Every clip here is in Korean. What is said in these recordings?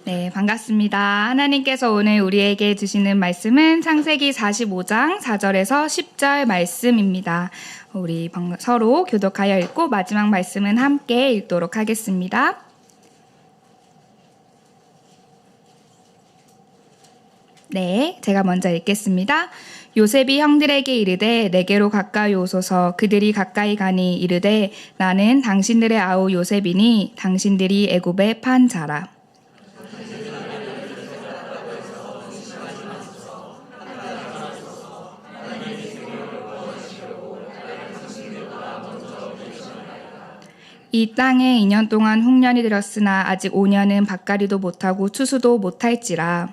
네, 반갑습니다. 하나님께서 오늘 우리에게 주시는 말씀은 창세기 45장 4절에서 10절 말씀입니다. 우리 서로 교독하여 읽고 마지막 말씀은 함께 읽도록 하겠습니다. 네, 제가 먼저 읽겠습니다. 요셉이 형들에게 이르되 내게로 가까이 오소서. 그들이 가까이 가니 이르되 나는 당신들의 아우 요셉이니 당신들이 애굽에 판 자라. 이 땅에 2년 동안 흉년이 들었으나 아직 5년은 밭갈이도 못하고 추수도 못할지라.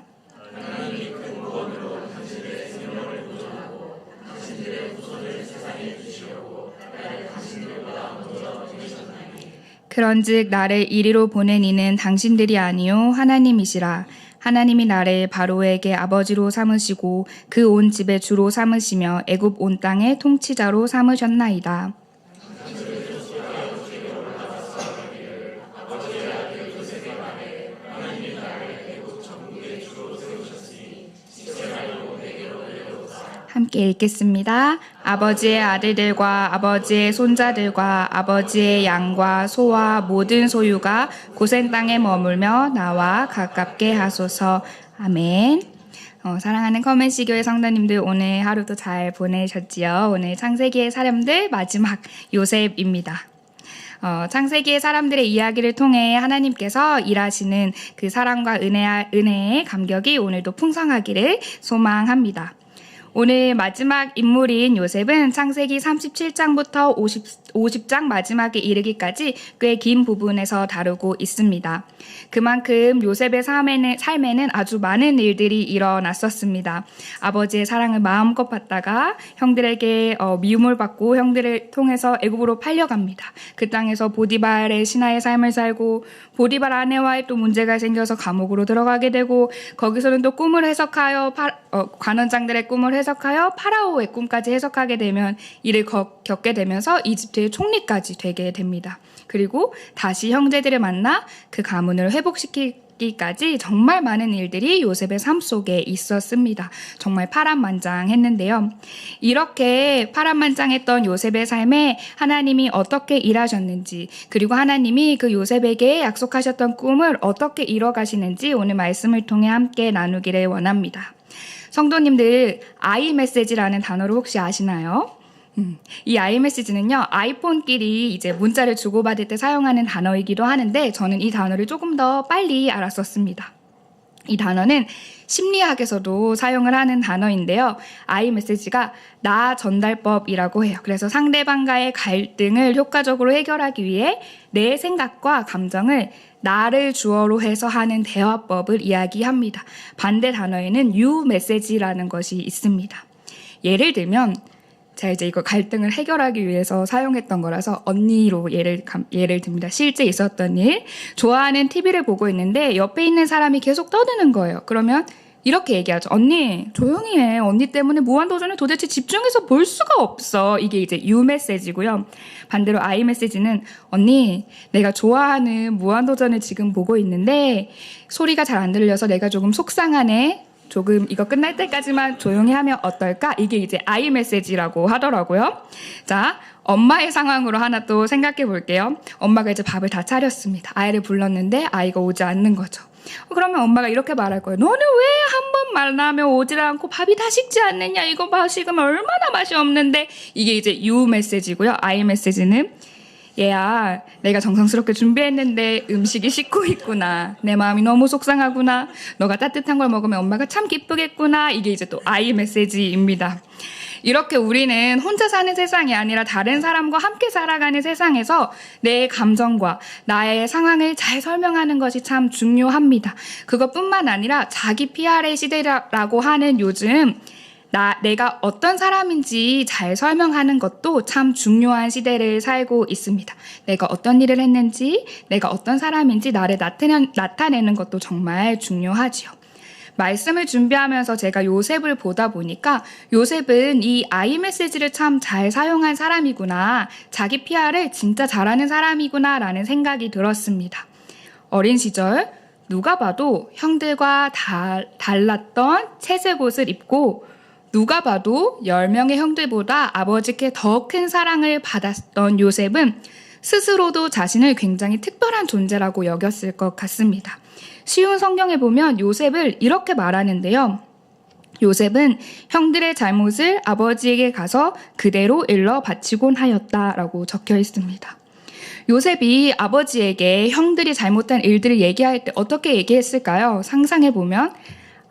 그런즉 나를 이리로 보낸 이는 당신들이 아니요 하나님이시라. 하나님이 나를 바로에게 아버지로 삼으시고 그 온 집의 주로 삼으시며 애굽 온 땅의 통치자로 삼으셨나이다. 함께 읽겠습니다. 아버지의 아들들과 아버지의 손자들과 아버지의 양과 소와 모든 소유가 고센 땅에 머물며 나와 가깝게 하소서. 아멘. 사랑하는 커맨시교회 성도님들, 오늘 하루도 잘 보내셨지요? 오늘 창세기의 사람들 마지막 요셉입니다. 창세기의 사람들의 이야기를 통해 하나님께서 일하시는 그 사랑과 은혜의 감격이 오늘도 풍성하기를 소망합니다. 오늘 마지막 인물인 요셉은 창세기 37장부터 50장 마지막에 이르기까지 꽤 긴 부분에서 다루고 있습니다. 그만큼 요셉의 삶에는 아주 많은 일들이 일어났었습니다. 아버지의 사랑을 마음껏 받다가 형들에게 미움을 받고 형들을 통해서 애굽으로 팔려갑니다. 그 땅에서 보디발의 신하의 삶을 살고 보디발 아내와의 또 문제가 생겨서 감옥으로 들어가게 되고 거기서는 또 꿈을 해석하여 관원장들의 꿈을 해석하여 파라오의 꿈까지 해석하게 되면 이를 겪게 되면서 이집트의 총리까지 되게 됩니다. 그리고 다시 형제들을 만나 그 가문을 회복시키기까지 정말 많은 일들이 요셉의 삶 속에 있었습니다. 정말 파란만장했는데요. 이렇게 파란만장했던 요셉의 삶에 하나님이 어떻게 일하셨는지, 그리고 하나님이 그 요셉에게 약속하셨던 꿈을 어떻게 이뤄가시는지 오늘 말씀을 통해 함께 나누기를 원합니다. 성도님들, 아이메시지라는 단어를 혹시 아시나요? 이 아이메시지는요, 아이폰끼리 이제 문자를 주고받을 때 사용하는 단어이기도 하는데 저는 이 단어를 조금 더 빨리 알았었습니다. 이 단어는 심리학에서도 사용을 하는 단어인데요. 아이메시지가 나 전달법이라고 해요. 그래서 상대방과의 갈등을 효과적으로 해결하기 위해 내 생각과 감정을 나를 주어로 해서 하는 대화법을 이야기합니다. 반대 단어에는 you 메시지라는 것이 있습니다. 예를 들면 제가 이제 이거 갈등을 해결하기 위해서 사용했던 거라서 언니로 예를 듭니다. 실제 있었던 일. 좋아하는 TV를 보고 있는데 옆에 있는 사람이 계속 떠드는 거예요. 그러면 이렇게 얘기하죠. 언니, 조용히 해. 언니 때문에 무한도전을 도대체 집중해서 볼 수가 없어. 이게 이제 you 메시지고요. 반대로 I 메시지는 언니, 내가 좋아하는 무한도전을 지금 보고 있는데 소리가 잘 안 들려서 내가 조금 속상하네. 조금 이거 끝날 때까지만 조용히 하면 어떨까? 이게 이제 I 메시지라고 하더라고요. 자, 엄마의 상황으로 하나 또 생각해 볼게요. 엄마가 이제 밥을 다 차렸습니다. 아이를 불렀는데 아이가 오지 않는 거죠. 그러면 엄마가 이렇게 말할 거예요. 너는 왜 한 번 만나면 오질 않고 밥이 다 식지 않느냐? 이거 봐, 지금 얼마나 맛이 없는데. 이게 이제 you 메시지고요. I 메시지는 얘야, 내가 정성스럽게 준비했는데 음식이 식고 있구나. 내 마음이 너무 속상하구나. 너가 따뜻한 걸 먹으면 엄마가 참 기쁘겠구나. 이게 이제 또 I 메시지입니다. 이렇게 우리는 혼자 사는 세상이 아니라 다른 사람과 함께 살아가는 세상에서 내 감정과 나의 상황을 잘 설명하는 것이 참 중요합니다. 그것뿐만 아니라 자기 PR의 시대라고 하는 요즘 내가 어떤 사람인지 잘 설명하는 것도 참 중요한 시대를 살고 있습니다. 내가 어떤 일을 했는지, 내가 어떤 사람인지 나를 나타내는 것도 정말 중요하지요. 말씀을 준비하면서 제가 요셉을 보다 보니까 요셉은 이 I 메시지를 참 잘 사용한 사람이구나, 자기 PR을 진짜 잘하는 사람이구나 라는 생각이 들었습니다. 어린 시절 누가 봐도 형들과 달랐던 채색 옷을 입고 누가 봐도 10명의 형들보다 아버지께 더 큰 사랑을 받았던 요셉은 스스로도 자신을 굉장히 특별한 존재라고 여겼을 것 같습니다. 쉬운 성경에 보면 요셉을 이렇게 말하는데요. 요셉은 형들의 잘못을 아버지에게 가서 그대로 일러 바치곤 하였다라고 적혀 있습니다. 요셉이 아버지에게 형들이 잘못한 일들을 얘기할 때 어떻게 얘기했을까요? 상상해보면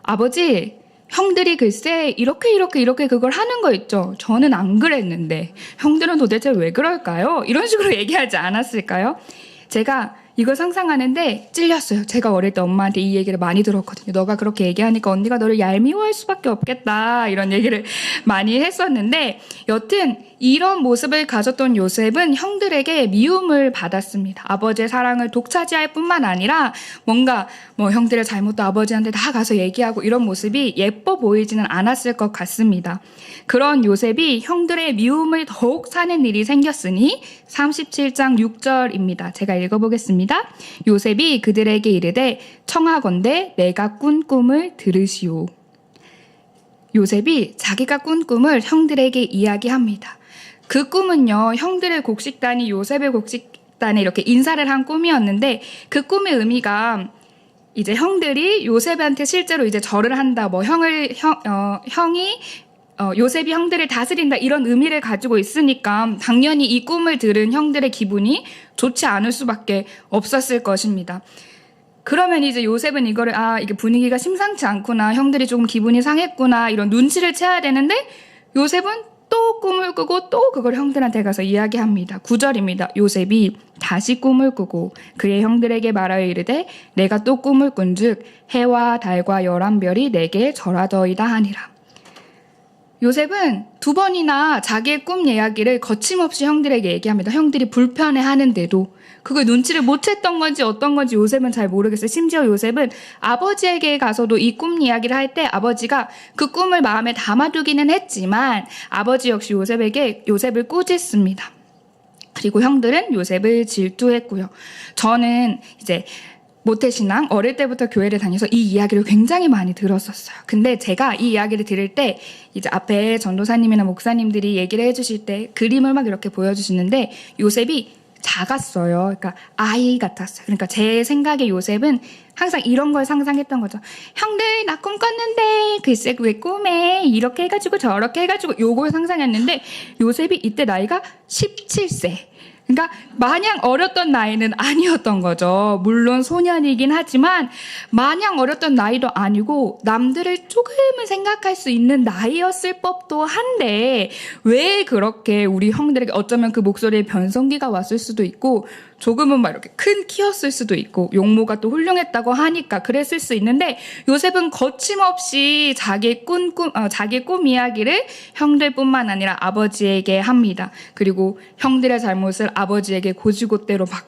아버지, 형들이 글쎄 이렇게 그걸 하는 거 있죠. 저는 안 그랬는데 형들은 도대체 왜 그럴까요? 이런 식으로 얘기하지 않았을까요? 제가 이걸 상상하는데 찔렸어요. 제가 어릴 때 엄마한테 이 얘기를 많이 들었거든요. 너가 그렇게 얘기하니까 언니가 너를 얄미워할 수밖에 없겠다. 이런 얘기를 많이 했었는데 여튼 이런 모습을 가졌던 요셉은 형들에게 미움을 받았습니다. 아버지의 사랑을 독차지할 뿐만 아니라 뭔가 형들의 잘못도 아버지한테 다 가서 얘기하고 이런 모습이 예뻐 보이지는 않았을 것 같습니다. 그런 요셉이 형들의 미움을 더욱 사는 일이 생겼으니 37장 6절입니다. 제가 읽어보겠습니다. 요셉이 그들에게 이르되 청하건대 내가 꾼 꿈을 들으시오. 요셉이 자기가 꾼 꿈을 형들에게 이야기합니다. 그 꿈은요, 형들의 곡식단이 요셉의 곡식단에 이렇게 인사를 한 꿈이었는데 그 꿈의 의미가 이제 형들이 요셉한테 실제로 이제 절을 한다, 형이 요셉이 형들을 다스린다 이런 의미를 가지고 있으니까 당연히 이 꿈을 들은 형들의 기분이 좋지 않을 수밖에 없었을 것입니다. 그러면 이제 요셉은 이거를 이게 분위기가 심상치 않구나, 형들이 조금 기분이 상했구나 이런 눈치를 채야 되는데 요셉은 또 꿈을 꾸고 또 그걸 형들한테 가서 이야기합니다. 9절입니다. 요셉이 다시 꿈을 꾸고 그의 형들에게 말하여 이르되 내가 또 꿈을 꾼즉 해와 달과 11별이 내게 절하더이다 하니라. 요셉은 2번이나 자기의 꿈 이야기를 거침없이 형들에게 얘기합니다. 형들이 불편해하는데도 그걸 눈치를 못 챘던 건지 어떤 건지 요셉은 잘 모르겠어요. 심지어 요셉은 아버지에게 가서도 이 꿈 이야기를 할 때 아버지가 그 꿈을 마음에 담아두기는 했지만 아버지 역시 요셉을 꾸짖습니다. 그리고 형들은 요셉을 질투했고요. 저는 이제 모태신앙 어릴 때부터 교회를 다녀서 이 이야기를 굉장히 많이 들었었어요. 근데 제가 이 이야기를 들을 때 이제 앞에 전도사님이나 목사님들이 얘기를 해주실 때 그림을 막 이렇게 보여주시는데 요셉이 작았어요. 그러니까 아이 같았어요. 그러니까 제 생각에 요셉은 항상 이런 걸 상상했던 거죠. 형들 나 꿈 꿨는데 글쎄 왜 꿈에 이렇게 해가지고 저렇게 해가지고 요걸 상상했는데 요셉이 이때 나이가 17세. 그러니까 마냥 어렸던 나이는 아니었던 거죠. 물론 소년이긴 하지만 마냥 어렸던 나이도 아니고 남들을 조금은 생각할 수 있는 나이였을 법도 한데 왜 그렇게 우리 형들에게 어쩌면 그 목소리에 변성기가 왔을 수도 있고 조금은 막 이렇게 큰 키였을 수도 있고 용모가 또 훌륭했다고 하니까 그랬을 수 있는데 요셉은 거침없이 자기의 꿈 이야기를 형들뿐만 아니라 아버지에게 합니다. 그리고 형들의 잘못을 아버지에게 고지고대로 막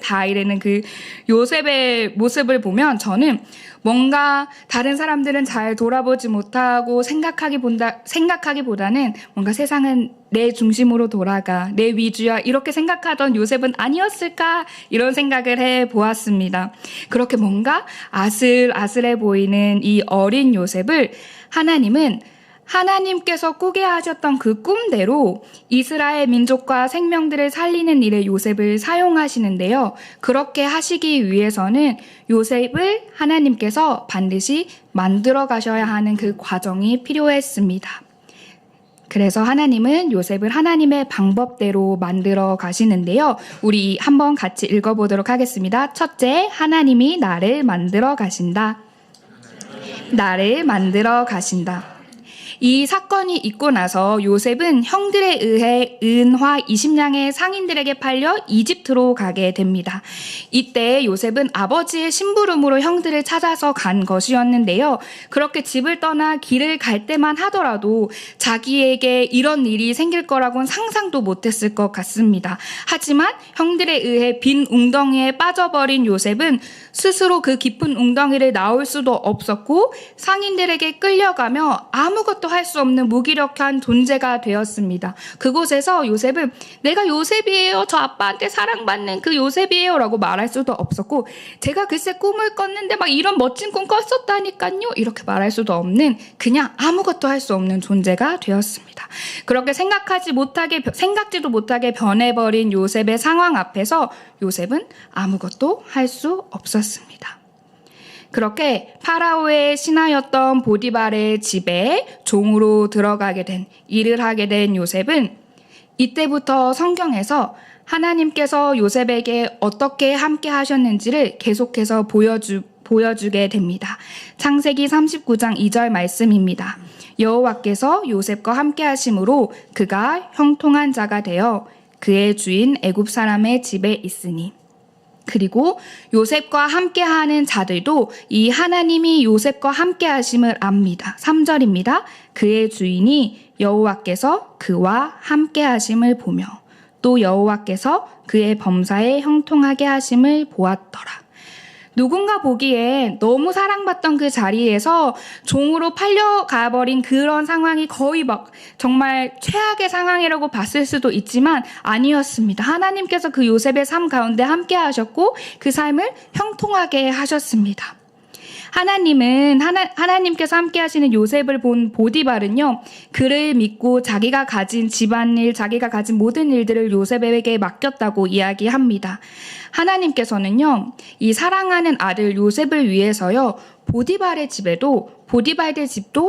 다 이르는 그 요셉의 모습을 보면 저는 뭔가 다른 사람들은 잘 돌아보지 못하고 생각하기보다는 뭔가 세상은 내 중심으로 돌아가, 내 위주야 이렇게 생각하던 요셉은 아니었을까 이런 생각을 해보았습니다. 그렇게 뭔가 아슬아슬해 보이는 이 어린 요셉을 하나님께서 꾸게 하셨던 그 꿈대로 이스라엘 민족과 생명들을 살리는 일에 요셉을 사용하시는데요. 그렇게 하시기 위해서는 요셉을 하나님께서 반드시 만들어 가셔야 하는 그 과정이 필요했습니다. 그래서 하나님은 요셉을 하나님의 방법대로 만들어 가시는데요. 우리 한번 같이 읽어보도록 하겠습니다. 첫째, 하나님이 나를 만들어 가신다. 나를 만들어 가신다. 이 사건이 있고 나서 요셉은 형들에 의해 은화 20냥의 상인들에게 팔려 이집트로 가게 됩니다. 이때 요셉은 아버지의 심부름으로 형들을 찾아서 간 것이었는데요. 그렇게 집을 떠나 길을 갈 때만 하더라도 자기에게 이런 일이 생길 거라고는 상상도 못했을 것 같습니다. 하지만 형들에 의해 빈 웅덩이에 빠져버린 요셉은 스스로 그 깊은 웅덩이를 나올 수도 없었고 상인들에게 끌려가며 아무것도 할 수 없는 무기력한 존재가 되었습니다. 그곳에서 요셉은 내가 요셉이에요. 저 아빠한테 사랑받는 그 요셉이에요. 라고 말할 수도 없었고, 제가 글쎄 꿈을 꿨는데 막 이런 멋진 꿈 꿨었다니까요. 이렇게 말할 수도 없는, 그냥 아무것도 할 수 없는 존재가 되었습니다. 그렇게 생각지도 못하게 변해버린 요셉의 상황 앞에서 요셉은 아무것도 할 수 없었습니다. 그렇게 파라오의 신하였던 보디발의 집에 종으로 들어가게 된, 일을 하게 된 요셉은 이때부터 성경에서 하나님께서 요셉에게 어떻게 함께 하셨는지를 계속해서 보여주게 됩니다. 창세기 39장 2절 말씀입니다. 여호와께서 요셉과 함께 하심으로 그가 형통한 자가 되어 그의 주인 애굽 사람의 집에 있으니. 그리고 요셉과 함께하는 자들도 이 하나님이 요셉과 함께하심을 압니다. 3절입니다. 그의 주인이 여호와께서 그와 함께하심을 보며 또 여호와께서 그의 범사에 형통하게 하심을 보았더라. 누군가 보기에 너무 사랑받던 그 자리에서 종으로 팔려가버린 그런 상황이 거의 막 정말 최악의 상황이라고 봤을 수도 있지만 아니었습니다. 하나님께서 그 요셉의 삶 가운데 함께 하셨고 그 삶을 형통하게 하셨습니다. 하나님께서 함께 하시는 요셉을 본 보디발은요, 그를 믿고 자기가 가진 집안일, 자기가 가진 모든 일들을 요셉에게 맡겼다고 이야기합니다. 하나님께서는요, 이 사랑하는 아들 요셉을 위해서요, 보디발의 집도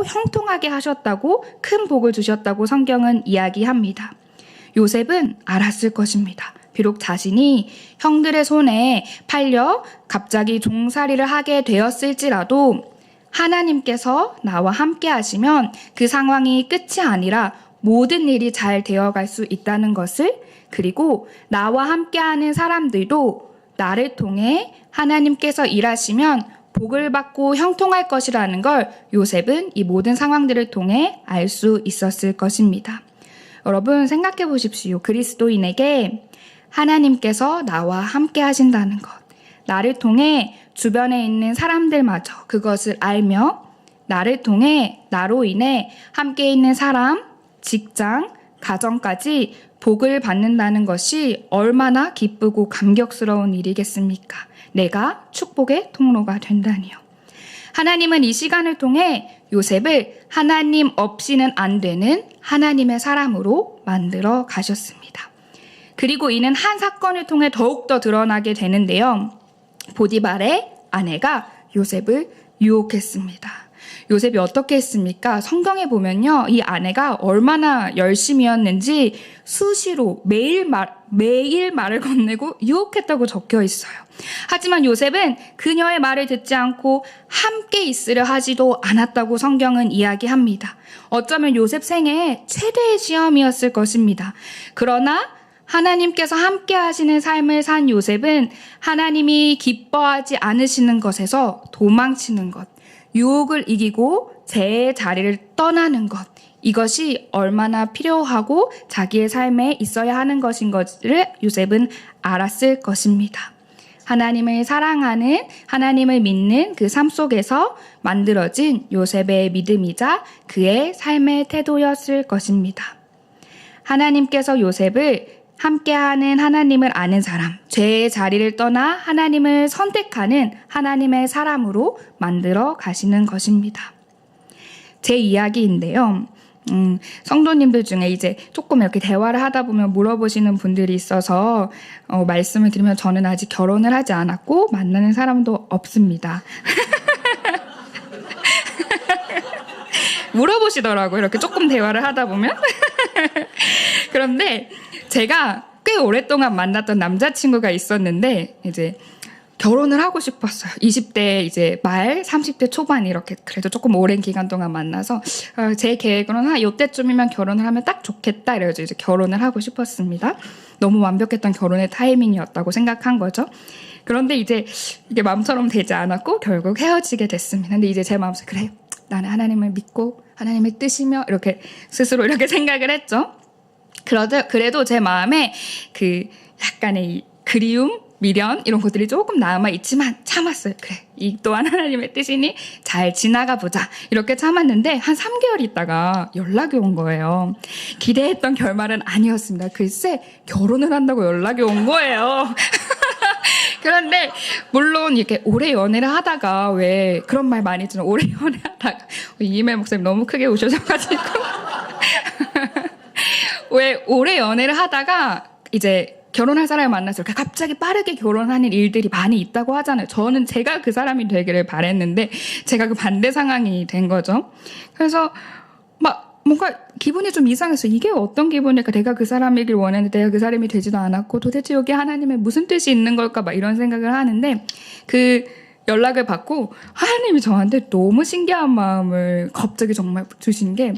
형통하게 하셨다고, 큰 복을 주셨다고 성경은 이야기합니다. 요셉은 알았을 것입니다. 비록 자신이 형들의 손에 팔려 갑자기 종살이를 하게 되었을지라도 하나님께서 나와 함께 하시면 그 상황이 끝이 아니라 모든 일이 잘 되어갈 수 있다는 것을, 그리고 나와 함께하는 사람들도 나를 통해 하나님께서 일하시면 복을 받고 형통할 것이라는 걸 요셉은 이 모든 상황들을 통해 알 수 있었을 것입니다. 여러분 생각해 보십시오. 그리스도인에게 하나님께서 나와 함께 하신다는 것, 나를 통해 주변에 있는 사람들마저 그것을 알며 나를 통해 나로 인해 함께 있는 사람, 직장, 가정까지 복을 받는다는 것이 얼마나 기쁘고 감격스러운 일이겠습니까? 내가 축복의 통로가 된다니요. 하나님은 이 시간을 통해 요셉을 하나님 없이는 안 되는 하나님의 사람으로 만들어 가셨습니다. 그리고 이는 한 사건을 통해 더욱더 드러나게 되는데요. 보디발의 아내가 요셉을 유혹했습니다. 요셉이 어떻게 했습니까? 성경에 보면요, 이 아내가 얼마나 열심이었는지 수시로 매일 말을 건네고 유혹했다고 적혀 있어요. 하지만 요셉은 그녀의 말을 듣지 않고 함께 있으려 하지도 않았다고 성경은 이야기합니다. 어쩌면 요셉 생애의 최대의 시험이었을 것입니다. 그러나 하나님께서 함께 하시는 삶을 산 요셉은 하나님이 기뻐하지 않으시는 것에서 도망치는 것, 유혹을 이기고 제 자리를 떠나는 것, 이것이 얼마나 필요하고 자기의 삶에 있어야 하는 것인 것을 요셉은 알았을 것입니다. 하나님을 사랑하는, 하나님을 믿는 그 삶 속에서 만들어진 요셉의 믿음이자 그의 삶의 태도였을 것입니다. 하나님께서 요셉을 함께하는 하나님을 아는 사람, 죄의 자리를 떠나 하나님을 선택하는 하나님의 사람으로 만들어 가시는 것입니다. 제 이야기인데요. 성도님들 중에 이제 조금 이렇게 대화를 하다 보면 물어보시는 분들이 있어서 말씀을 드리면 저는 아직 결혼을 하지 않았고 만나는 사람도 없습니다. 물어보시더라고요. 이렇게 조금 대화를 하다 보면. 그런데 제가 꽤 오랫동안 만났던 남자친구가 있었는데 이제 결혼을 하고 싶었어요. 20대 이제 말, 30대 초반 이렇게 그래도 조금 오랜 기간 동안 만나서 제 계획으로는 이때쯤이면 결혼을 하면 딱 좋겠다 이래서 이제 결혼을 하고 싶었습니다. 너무 완벽했던 결혼의 타이밍이었다고 생각한 거죠. 그런데 이제 이게 마음처럼 되지 않았고 결국 헤어지게 됐습니다. 근데 이제 제 마음속에 그래, 나는 하나님을 믿고 하나님의 뜻이며 이렇게 스스로 이렇게 생각을 했죠. 그래도 제 마음에 그 약간의 이 그리움, 미련 이런 것들이 조금 남아있지만 참았어요. 그래, 이 또한 하나님의 뜻이니 잘 지나가 보자. 이렇게 참았는데 한 3개월 있다가 연락이 온 거예요. 기대했던 결말은 아니었습니다. 글쎄 결혼을 한다고 연락이 온 거예요. 그런데 물론 이렇게 오래 연애를 하다가 왜 그런 말 많이 듣는 오래 연애하다가 이메일 목사님 너무 크게 우셔져가지고 왜 오래 연애를 하다가 이제 결혼할 사람을 만나서 이렇게 갑자기 빠르게 결혼하는 일들이 많이 있다고 하잖아요. 저는 제가 그 사람이 되기를 바랬는데 제가 그 반대 상황이 된 거죠. 그래서 막 뭔가 기분이 좀 이상했어요. 이게 어떤 기분일까? 내가 그 사람이길 원했는데 내가 그 사람이 되지도 않았고 도대체 여기 하나님의 무슨 뜻이 있는 걸까? 막 이런 생각을 하는데 그 연락을 받고 하나님이 저한테 너무 신기한 마음을 갑자기 정말 주신 게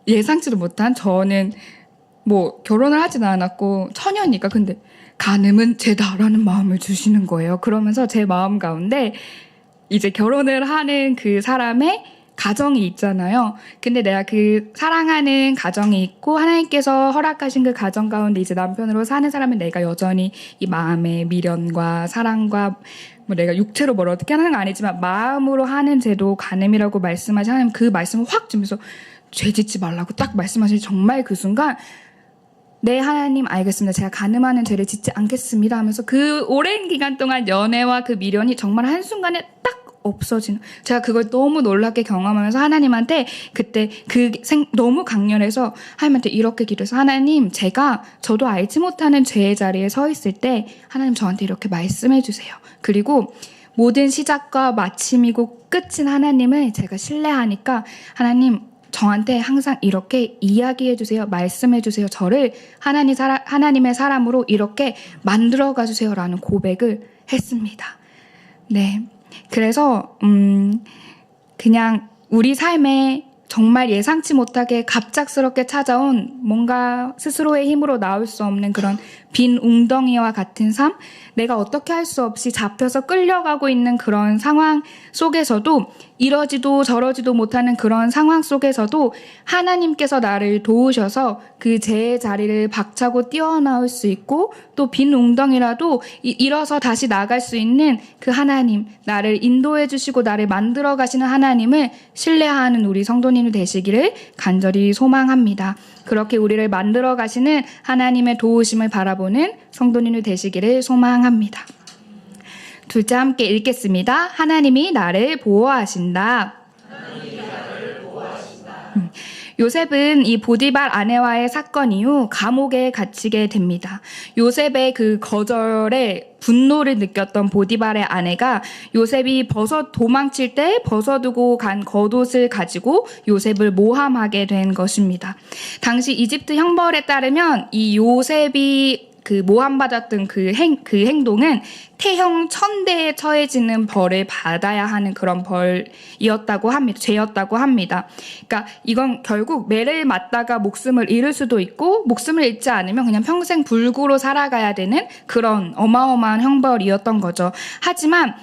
예상치도 못한 저는 뭐 결혼을 하진 않았고 처녀니까 근데 간음은 죄다라는 마음을 주시는 거예요. 그러면서 제 마음 가운데 이제 결혼을 하는 그 사람의 가정이 있잖아요. 근데 내가 그 사랑하는 가정이 있고 하나님께서 허락하신 그 가정 가운데 이제 남편으로 사는 사람은 내가 여전히 이 마음의 미련과 사랑과 뭐 내가 육체로 뭘 어떻게 하는 건 아니지만 마음으로 하는 죄도 간음이라고 말씀하신 하나님 그 말씀을 확 주면서 죄 짓지 말라고 딱 말씀하신 정말 그 순간 네 하나님 알겠습니다. 제가 간음하는 죄를 짓지 않겠습니다 하면서 그 오랜 기간 동안 연애와 그 미련이 정말 한순간에 딱 없어지는 제가 그걸 너무 놀랍게 경험하면서 하나님한테 그때 너무 강렬해서 하나님한테 이렇게 기도해서 하나님 제가 저도 알지 못하는 죄의 자리에 서 있을 때 하나님 저한테 이렇게 말씀해 주세요. 그리고 모든 시작과 마침이고 끝인 하나님을 제가 신뢰하니까 하나님 저한테 항상 이렇게 이야기해 주세요. 말씀해 주세요. 저를 하나님의 사람으로 이렇게 만들어가 주세요라는 고백을 했습니다. 네. 그래서 그냥 우리 삶에 정말 예상치 못하게 갑작스럽게 찾아온 뭔가 스스로의 힘으로 나올 수 없는 그런 빈 웅덩이와 같은 삶, 내가 어떻게 할 수 없이 잡혀서 끌려가고 있는 그런 상황 속에서도 이러지도 저러지도 못하는 그런 상황 속에서도 하나님께서 나를 도우셔서 그 제 자리를 박차고 뛰어나올 수 있고 또 빈 웅덩이라도 일어서 다시 나갈 수 있는 그 하나님, 나를 인도해 주시고 나를 만들어 가시는 하나님을 신뢰하는 우리 성도님이 되시기를 간절히 소망합니다. 그렇게 우리를 만들어 가시는 하나님의 도우심을 바라보는 성도님이 되시기를 소망합니다. 둘째 함께 읽겠습니다. 하나님이 나를 보호하신다. 요셉은 이 보디발 아내와의 사건 이후 감옥에 갇히게 됩니다. 요셉의 그 거절에 분노를 느꼈던 보디발의 아내가 요셉이 도망칠 때 벗어두고 간 겉옷을 가지고 요셉을 모함하게 된 것입니다. 당시 이집트 형벌에 따르면 이 요셉이 그 모함받았던 그 행동은 태형 1000대에 처해지는 벌을 받아야 하는 그런 벌이었다고 합니다. 죄였다고 합니다. 그러니까 이건 결국 매를 맞다가 목숨을 잃을 수도 있고 목숨을 잃지 않으면 그냥 평생 불구로 살아가야 되는 그런 어마어마한 형벌이었던 거죠. 하지만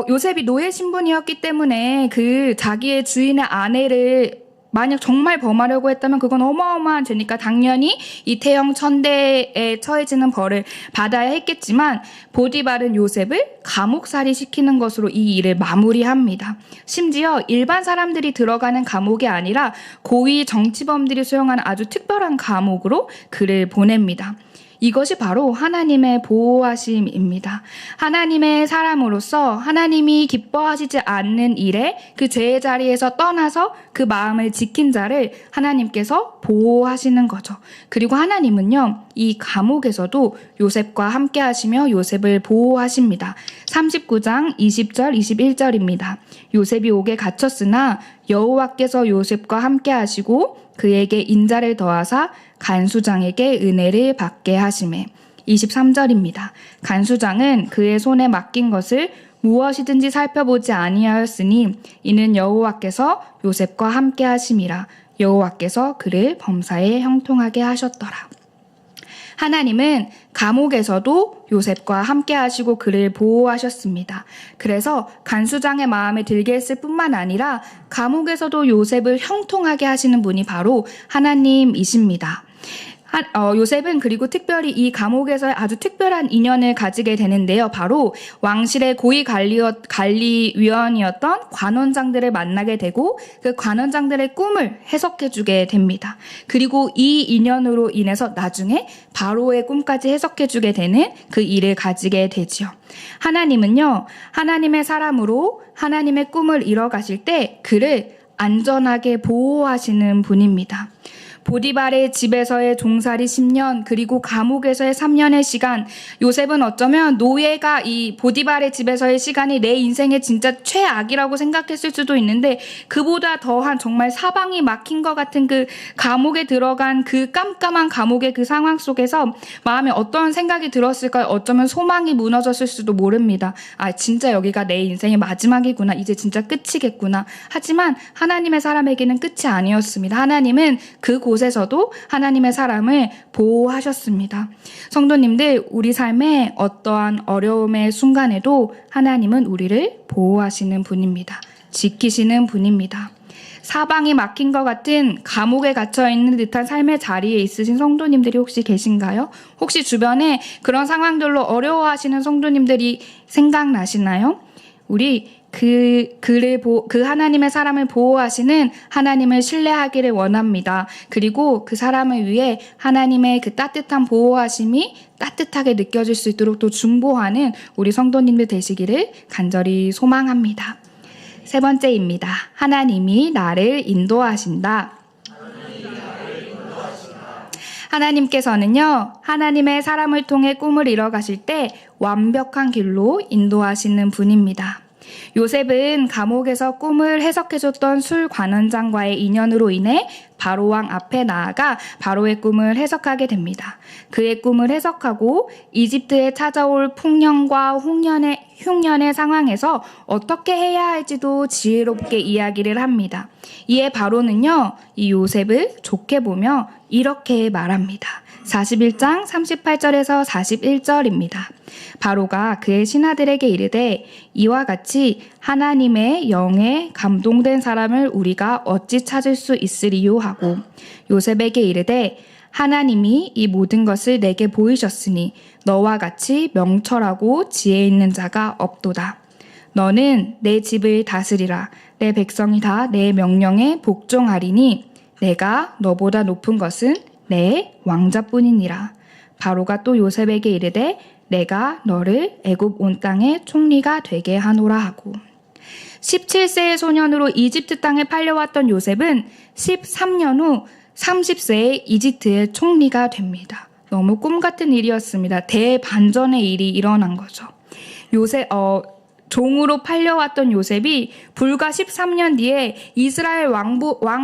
요셉이 노예 신분이었기 때문에 그 자기의 주인의 아내를 만약 정말 범하려고 했다면 그건 어마어마한 죄니까 당연히 이 태형 1000대에 처해지는 벌을 받아야 했겠지만 보디발은 요셉을 감옥살이 시키는 것으로 이 일을 마무리합니다. 심지어 일반 사람들이 들어가는 감옥이 아니라 고위 정치범들이 수용하는 아주 특별한 감옥으로 그를 보냅니다. 이것이 바로 하나님의 보호하심입니다. 하나님의 사람으로서 하나님이 기뻐하시지 않는 일에 그 죄의 자리에서 떠나서 그 마음을 지킨 자를 하나님께서 보호하시는 거죠. 그리고 하나님은요, 이 감옥에서도 요셉과 함께 하시며 요셉을 보호하십니다. 39장 20절 21절입니다. 요셉이 옥에 갇혔으나 여호와께서 요셉과 함께 하시고 그에게 인자를 더하사 간수장에게 은혜를 받게 하시매. 23절입니다. 간수장은 그의 손에 맡긴 것을 무엇이든지 살펴보지 아니하였으니 이는 여호와께서 요셉과 함께 하심이라. 여호와께서 그를 범사에 형통하게 하셨더라. 하나님은 감옥에서도 요셉과 함께 하시고 그를 보호하셨습니다. 그래서 간수장의 마음에 들게 했을 뿐만 아니라 감옥에서도 요셉을 형통하게 하시는 분이 바로 하나님이십니다. 요셉은 그리고 특별히 이 감옥에서 아주 특별한 인연을 가지게 되는데요. 바로 왕실의 고위 관리위원이었던 관원장들을 만나게 되고 그 관원장들의 꿈을 해석해주게 됩니다. 그리고 이 인연으로 인해서 나중에 바로의 꿈까지 해석해주게 되는 그 일을 가지게 되지요. 하나님은요, 하나님의 사람으로 하나님의 꿈을 이뤄가실 때 그를 안전하게 보호하시는 분입니다. 보디발의 집에서의 종살이 10년 그리고 감옥에서의 3년의 시간, 요셉은 어쩌면 노예가 이 보디발의 집에서의 시간이 내 인생의 진짜 최악이라고 생각했을 수도 있는데 그보다 더한 정말 사방이 막힌 것 같은 그 감옥에 들어간 그 깜깜한 감옥의 그 상황 속에서 마음에 어떤 생각이 들었을까요? 어쩌면 소망이 무너졌을 수도 모릅니다. 아, 진짜 여기가 내 인생의 마지막이구나. 이제 진짜 끝이겠구나. 하지만 하나님의 사람에게는 끝이 아니었습니다. 하나님은 그곳에서도 하나님의 사람을 보호하셨습니다. 성도님들, 우리 삶의 어떠한 어려움의 순간에도 하나님은 우리를 보호하시는 분입니다. 지키시는 분입니다. 사방이 막힌 것 같은 감옥에 갇혀있는 듯한 삶의 자리에 있으신 성도님들이 혹시 계신가요? 혹시 주변에 그런 상황들로 어려워하시는 성도님들이 생각나시나요? 우리 그 하나님의 사람을 보호하시는 하나님을 신뢰하기를 원합니다. 그리고 그 사람을 위해 하나님의 그 따뜻한 보호하심이 따뜻하게 느껴질 수 있도록 또 중보하는 우리 성도님들 되시기를 간절히 소망합니다. 세 번째입니다. 하나님이 나를 인도하신다. 하나님께서는요, 하나님의 사람을 통해 꿈을 이뤄가실 때 완벽한 길로 인도하시는 분입니다. 요셉은 감옥에서 꿈을 해석해줬던 술 관원장과의 인연으로 인해 바로왕 앞에 나아가 바로의 꿈을 해석하게 됩니다. 그의 꿈을 해석하고 이집트에 찾아올 풍년과 흉년의 상황에서 어떻게 해야 할지도 지혜롭게 이야기를 합니다. 이에 바로는요, 이 요셉을 좋게 보며 이렇게 말합니다. 41장 38절에서 41절입니다. 바로가 그의 신하들에게 이르되 이와 같이 하나님의 영에 감동된 사람을 우리가 어찌 찾을 수 있으리요 하고 요셉에게 이르되 하나님이 이 모든 것을 내게 보이셨으니 너와 같이 명철하고 지혜 있는 자가 없도다. 너는 내 집을 다스리라. 내 백성이 다 내 명령에 복종하리니 내가 너보다 높은 것은 내 왕자뿐이니라. 바로가 또 요셉에게 이르되 내가 너를 애굽 온 땅의 총리가 되게 하노라 하고 17세의 소년으로 이집트 땅에 팔려왔던 요셉은 13년 후 30세에 이집트의 총리가 됩니다. 너무 꿈 같은 일이었습니다. 대반전의 일이 일어난 거죠. 종으로 팔려왔던 요셉이 불과 13년 뒤에 이스라엘 왕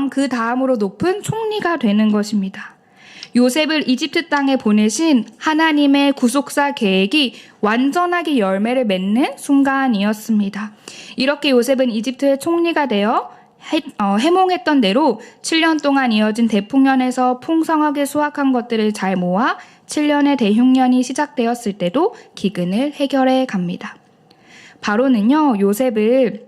그 다음으로 높은 총리가 되는 것입니다. 요셉을 이집트 땅에 보내신 하나님의 구속사 계획이 완전하게 열매를 맺는 순간이었습니다. 이렇게 요셉은 이집트의 총리가 되어 해몽했던 대로 7년 동안 이어진 대풍년에서 풍성하게 수확한 것들을 잘 모아 7년의 대흉년이 시작되었을 때도 기근을 해결해 갑니다. 바로는요, 요셉을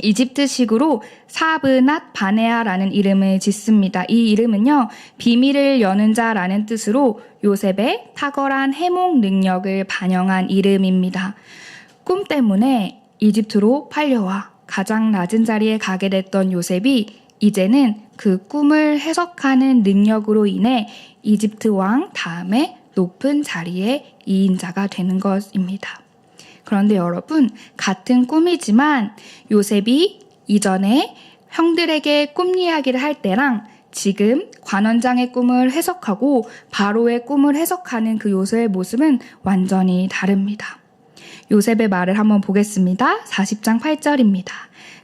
이집트식으로 사브낫 바네아라는 이름을 짓습니다. 이 이름은요, 비밀을 여는 자라는 뜻으로 요셉의 탁월한 해몽 능력을 반영한 이름입니다. 꿈 때문에 이집트로 팔려와 가장 낮은 자리에 가게 됐던 요셉이 이제는 그 꿈을 해석하는 능력으로 인해 이집트 왕 다음에 높은 자리에 이인자가 되는 것입니다. 그런데 여러분, 같은 꿈이지만 요셉이 이전에 형들에게 꿈 이야기를 할 때랑 지금 관원장의 꿈을 해석하고 바로의 꿈을 해석하는 그 요셉의 모습은 완전히 다릅니다. 요셉의 말을 한번 보겠습니다. 40장 8절입니다.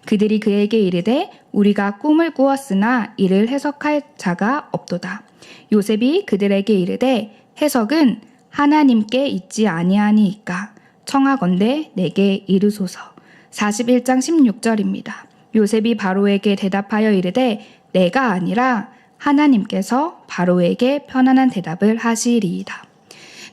그들이 그에게 이르되 우리가 꿈을 꾸었으나 이를 해석할 자가 없도다. 요셉이 그들에게 이르되 해석은 하나님께 있지 아니하니이까 청하건대 내게 이르소서. 41장 16절입니다. 요셉이 바로에게 대답하여 이르되 내가 아니라 하나님께서 바로에게 편안한 대답을 하시리이다.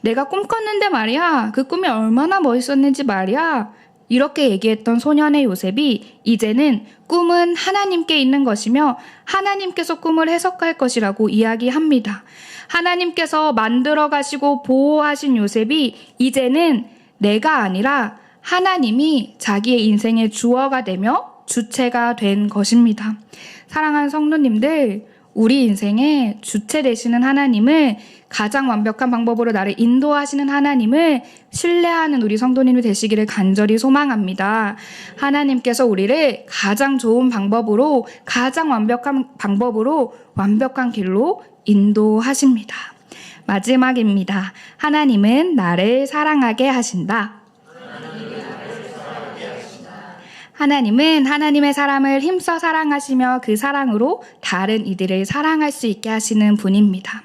내가 꿈 꿨는데 말이야. 그 꿈이 얼마나 멋있었는지 말이야. 이렇게 얘기했던 소년의 요셉이 이제는 꿈은 하나님께 있는 것이며 하나님께서 꿈을 해석할 것이라고 이야기합니다. 하나님께서 만들어 가시고 보호하신 요셉이 이제는 내가 아니라 하나님이 자기의 인생의 주어가 되며 주체가 된 것입니다. 사랑하는 성도님들, 우리 인생의 주체 되시는 하나님을, 가장 완벽한 방법으로 나를 인도하시는 하나님을 신뢰하는 우리 성도님이 되시기를 간절히 소망합니다. 하나님께서 우리를 가장 좋은 방법으로, 가장 완벽한 방법으로 완벽한 길로 인도하십니다. 마지막입니다. 하나님은 나를 사랑하게 하신다. 하나님은 하나님의 사람을 힘써 사랑하시며 그 사랑으로 다른 이들을 사랑할 수 있게 하시는 분입니다.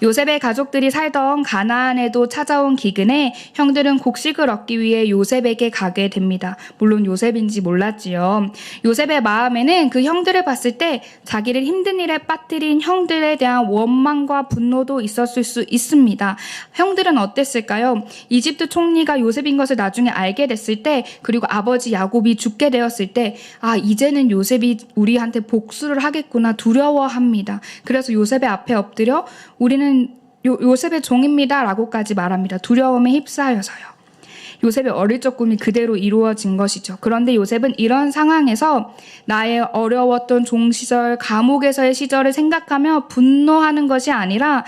요셉의 가족들이 살던 가나안에도 찾아온 기근에 형들은 곡식을 얻기 위해 요셉에게 가게 됩니다. 물론 요셉인지 몰랐지요. 요셉의 마음에는 그 형들을 봤을 때 자기를 힘든 일에 빠뜨린 형들에 대한 원망과 분노도 있었을 수 있습니다. 형들은 어땠을까요? 이집트 총리가 요셉인 것을 나중에 알게 됐을 때, 그리고 아버지 야곱이 죽게 되었을 때, 이제는 요셉이 우리한테 복수를 하겠구나 두려워합니다. 그래서 요셉의 앞에 엎드려 우리는 요셉의 종입니다 라고까지 말합니다. 두려움에 휩싸여서요. 요셉의 어릴 적 꿈이 그대로 이루어진 것이죠. 그런데 요셉은 이런 상황에서 나의 어려웠던 종시절, 감옥에서의 시절을 생각하며 분노하는 것이 아니라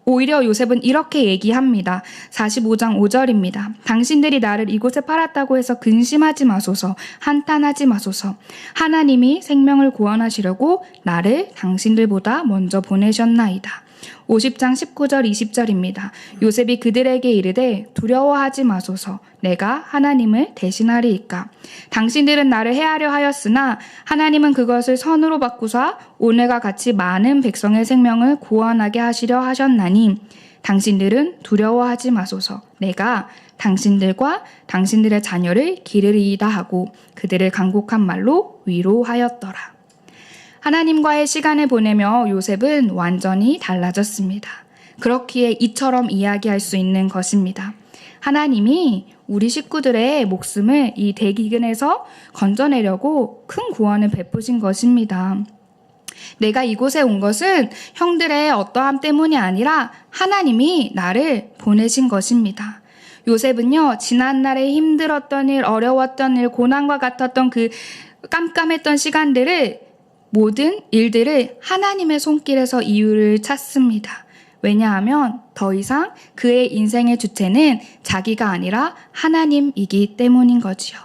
오히려 요셉은 이렇게 얘기합니다. 45장 5절입니다. 당신들이 나를 이곳에 팔았다고 해서 근심하지 마소서, 한탄하지 마소서. 하나님이 생명을 구원하시려고 나를 당신들보다 먼저 보내셨나이다. 50장 19절 20절입니다. 요셉이 그들에게 이르되 두려워하지 마소서, 내가 하나님을 대신하리이까. 당신들은 나를 해하려 하였으나 하나님은 그것을 선으로 바꾸사 오늘과 같이 많은 백성의 생명을 구원하게 하시려 하셨나니 당신들은 두려워하지 마소서, 내가 당신들과 당신들의 자녀를 기르리이다 하고 그들을 간곡한 말로 위로하였더라. 하나님과의 시간을 보내며 요셉은 완전히 달라졌습니다. 그렇기에 이처럼 이야기할 수 있는 것입니다. 하나님이 우리 식구들의 목숨을 이 대기근에서 건져내려고 큰 구원을 베푸신 것입니다. 내가 이곳에 온 것은 형들의 어떠함 때문이 아니라 하나님이 나를 보내신 것입니다. 요셉은요, 지난날에 힘들었던 일, 어려웠던 일, 고난과 같았던 그 깜깜했던 시간들을, 모든 일들을 하나님의 손길에서 이유를 찾습니다. 왜냐하면 더 이상 그의 인생의 주체는 자기가 아니라 하나님이기 때문인 거지요.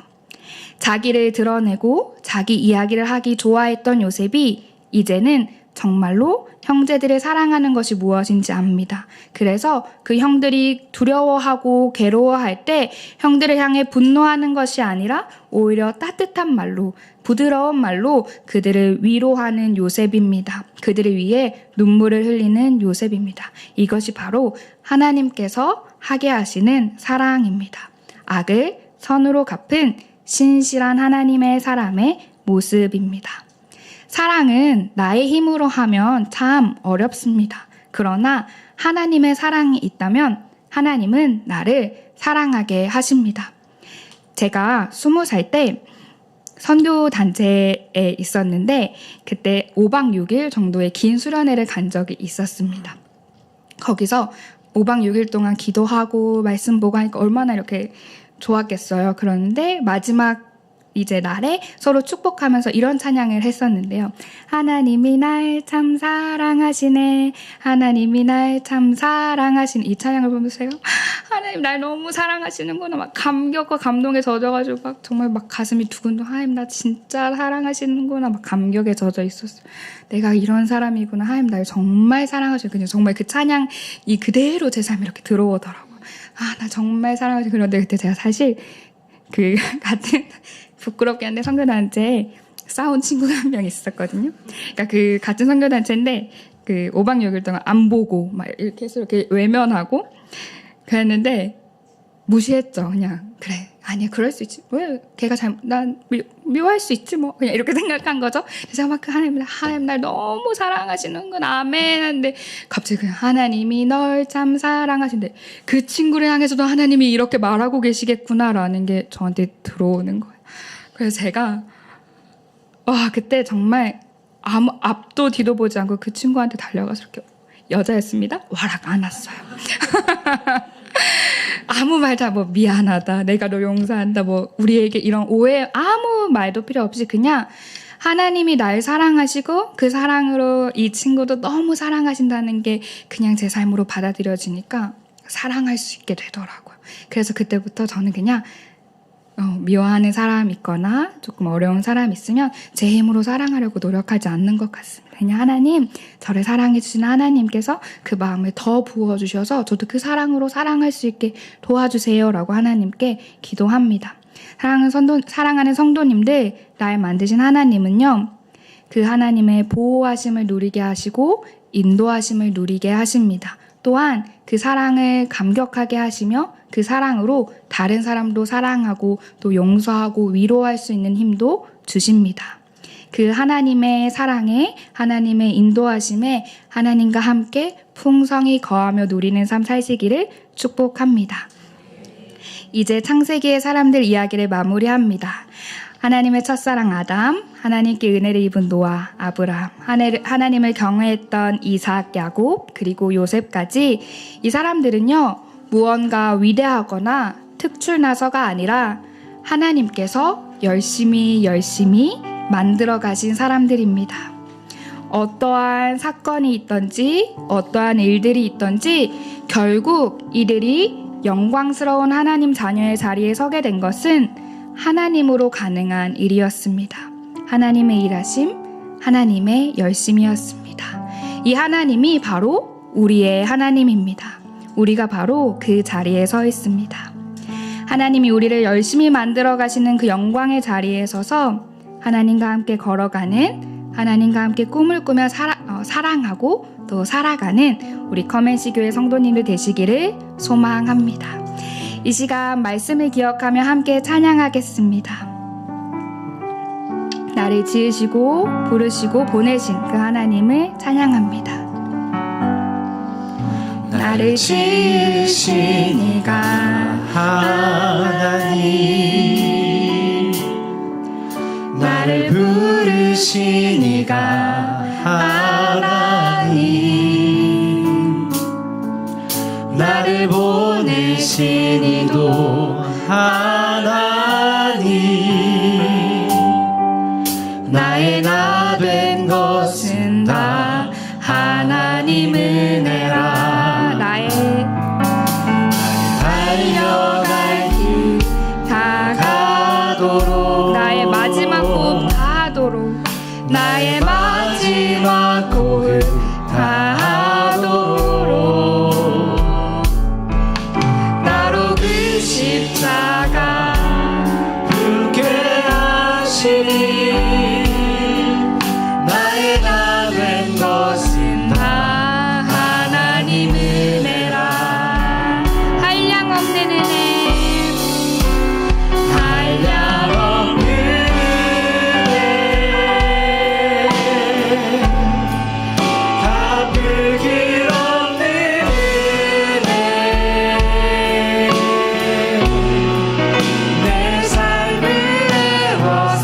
자기를 드러내고 자기 이야기를 하기 좋아했던 요셉이 이제는 정말로 형제들을 사랑하는 것이 무엇인지 압니다. 그래서 그 형들이 두려워하고 괴로워할 때 형들을 향해 분노하는 것이 아니라 오히려 따뜻한 말로, 부드러운 말로 그들을 위로하는 요셉입니다. 그들을 위해 눈물을 흘리는 요셉입니다. 이것이 바로 하나님께서 하게 하시는 사랑입니다. 악을 선으로 갚은 신실한 하나님의 사람의 모습입니다. 사랑은 나의 힘으로 하면 참 어렵습니다. 그러나 하나님의 사랑이 있다면 하나님은 나를 사랑하게 하십니다. 제가 20살 때 선교단체에 있었는데 그때 5박 6일 정도의 긴 수련회를 간 적이 있었습니다. 거기서 5박 6일 동안 기도하고 말씀 보고 하니까 얼마나 이렇게 좋았겠어요. 그런데 마지막 이제 날에 서로 축복하면서 이런 찬양을 했었는데요. 하나님이 날 참 사랑하시네. 하나님이 날 참 사랑하시네. 이 찬양을 보면서 제가 하나님 날 너무 사랑하시는구나. 막 감격과 감동에 젖어가지고 막 정말 막 가슴이 두근두근. 하나님 나 진짜 사랑하시는구나. 막 감격에 젖어 있었어요. 내가 이런 사람이구나. 하나님 날 정말 사랑하시는구나. 정말 그 찬양이 그대로 제 삶에 이렇게 들어오더라고요. 나 정말 사랑하시는. 그런데 그때 제가 사실 그 같은 부끄럽게 한데 선교단체에 싸운 친구가 한 명 있었거든요. 그러니까 그 같은 선교단체인데 그 5박 6일 동안 안 보고 막 이렇게 해서 이렇게 외면하고 그랬는데 무시했죠. 그냥 그래 아니야, 그럴 수 있지. 왜 걔가 난 미워할 수 있지 뭐. 그냥 이렇게 생각한 거죠. 그래서 막 그 하나님 날 너무 사랑하시는군, 아멘. 하는데 갑자기 그냥 하나님이 널 참 사랑하신대. 그 친구를 향해서도 하나님이 이렇게 말하고 계시겠구나라는 게 저한테 들어오는 거예요. 그래서 제가 그때 정말 아무 앞도 뒤도 보지 않고 그 친구한테 달려가서 이렇게, 여자였습니다. 와락 안았어요. 아무 말 다 뭐 미안하다, 내가 너 용서한다, 뭐 우리에게 이런 오해 아무 말도 필요 없이 그냥 하나님이 날 사랑하시고 그 사랑으로 이 친구도 너무 사랑하신다는 게 그냥 제 삶으로 받아들여지니까 사랑할 수 있게 되더라고요. 그래서 그때부터 저는 그냥 미워하는 사람 있거나 조금 어려운 사람 있으면 제 힘으로 사랑하려고 노력하지 않는 것 같습니다. 그냥 하나님, 저를 사랑해 주시는 하나님께서 그 마음을 더 부어주셔서 저도 그 사랑으로 사랑할 수 있게 도와주세요 라고 하나님께 기도합니다. 사랑하는 성도님들, 날 만드신 하나님은요, 그 하나님의 보호하심을 누리게 하시고 인도하심을 누리게 하십니다. 또한 그 사랑을 감격하게 하시며 그 사랑으로 다른 사람도 사랑하고 또 용서하고 위로할 수 있는 힘도 주십니다. 그 하나님의 사랑에, 하나님의 인도하심에 하나님과 함께 풍성히 거하며 누리는 삶 사시기를 축복합니다. 이제 창세기의 사람들 이야기를 마무리합니다. 하나님의 첫사랑 아담, 하나님께 은혜를 입은 노아, 아브라함, 하나님을 경외했던 이삭, 야곱, 그리고 요셉까지 이 사람들은요, 무언가 위대하거나 특출나서가 아니라 하나님께서 열심히 만들어 가신 사람들입니다. 어떠한 사건이 있던지 어떠한 일들이 있던지 결국 이들이 영광스러운 하나님 자녀의 자리에 서게 된 것은 하나님으로 가능한 일이었습니다. 하나님의 일하심, 하나님의 열심이었습니다. 이 하나님이 바로 우리의 하나님입니다. 우리가 바로 그 자리에 서 있습니다. 하나님이 우리를 열심히 만들어 가시는 그 영광의 자리에 서서 하나님과 함께 걸어가는, 하나님과 함께 꿈을 꾸며 사랑하고 또 살아가는 우리 커맨시 교회 성도님들 되시기를 소망합니다. 이 시간 말씀을 기억하며 함께 찬양하겠습니다. 나를 지으시고 부르시고 보내신 그 하나님을 찬양합니다. 나를 지으신 이가 하나님, 나를 부르신 이가 하나님, 나를 보내신 이도 하나님, 나의 나 된 것은 다 하나님 은혜라. 나의 달려갈 길 다가도록, 나의 마지막 호흡 다하도록, 나의 마지막 호흡 다하도록, 나로 그 십자가 붙게 하시니 나의 나 된 것은 다 하나님 은혜라. 한량 없는 은혜, 한량 없는 은혜, 갚을 길 없는 은혜, 내 삶을 내어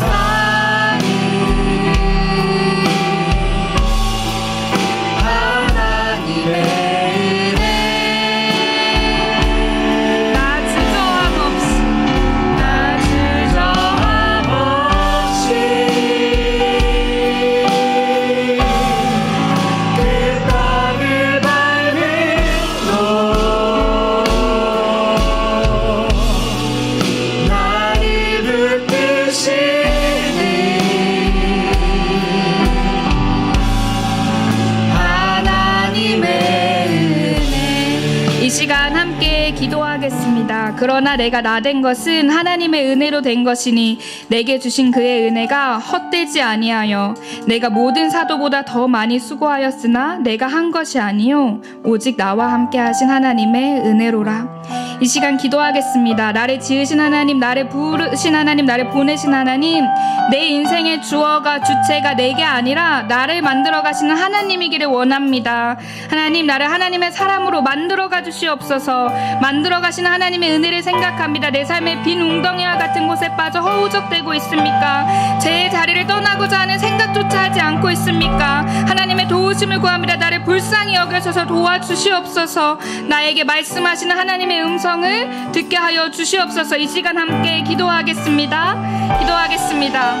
그러나 내가 나된 것은 하나님의 은혜로 된 것이니 내게 주신 그의 은혜가 헛되지 아니하여 내가 모든 사도보다 더 많이 수고하였으나 내가 한 것이 아니요 오직 나와 함께 하신 하나님의 은혜로라. 이 시간 기도하겠습니다. 나를 지으신 하나님, 나를 부르신 하나님, 나를 보내신 하나님, 내 인생의 주어가 주체가 내게 아니라 나를 만들어 가시는 하나님이기를 원합니다. 하나님, 나를 하나님의 사람으로 만들어 가 주시옵소서. 만들어 가시는 하나님의 은혜를 생각합니다. 내 삶의 빈 웅덩이와 같은 곳에 빠져 허우적대고 있습니까? 제 자리를 떠나고자 하는 생각조차 하지 않고 있습니까? 하나님의 도우심을 구합니다. 나를 불쌍히 여겨셔서 도와주시옵소서. 나에게 말씀하시는 하나님의 음성을 듣게 하여 주시옵소서. 이 시간 함께 기도하겠습니다. 기도하겠습니다.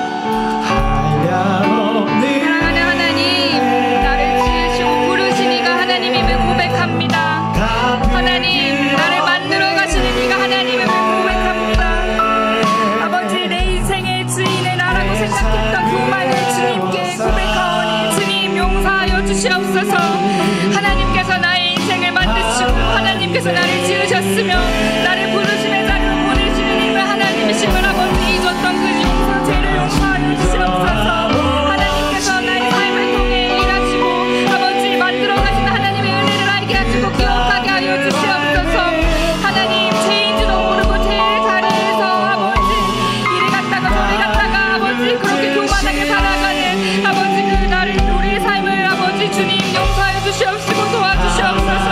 사랑하는 하나님, 나를 지으시고 부르신 이가 하나님임을 고백합니다. 하나님, 나를 만들어 가시는 이가 하나님임을 고백합니다. 아버지, 내 인생의 주인은 나라고 생각했던 그 말을 주님께 고백하오니 주님 용서하여 주시옵소서. 하나님께서 나의 인생을 만드시고 하나님께서 나를 지으셨으며 나를 부르심의 자리로 보내시는 힘을 하나님이심을 아버지 잊었던 그 용서 죄를 용서하여 주시옵소서. 하나님께서 나의 삶을 통해 일하시고 아버지 만들어 가신 하나님의 은혜를 알게 하시고 기억하게 하여 주시옵소서. 하나님, 죄인지도 모르고 제 자리에서 아버지 이리 갔다가 저리 갔다가 아버지 그렇게 교만하게 살아가는 아버지 그 나를 우리의 삶을 아버지 주님 용서하여 주시옵시고 도와주시옵소서.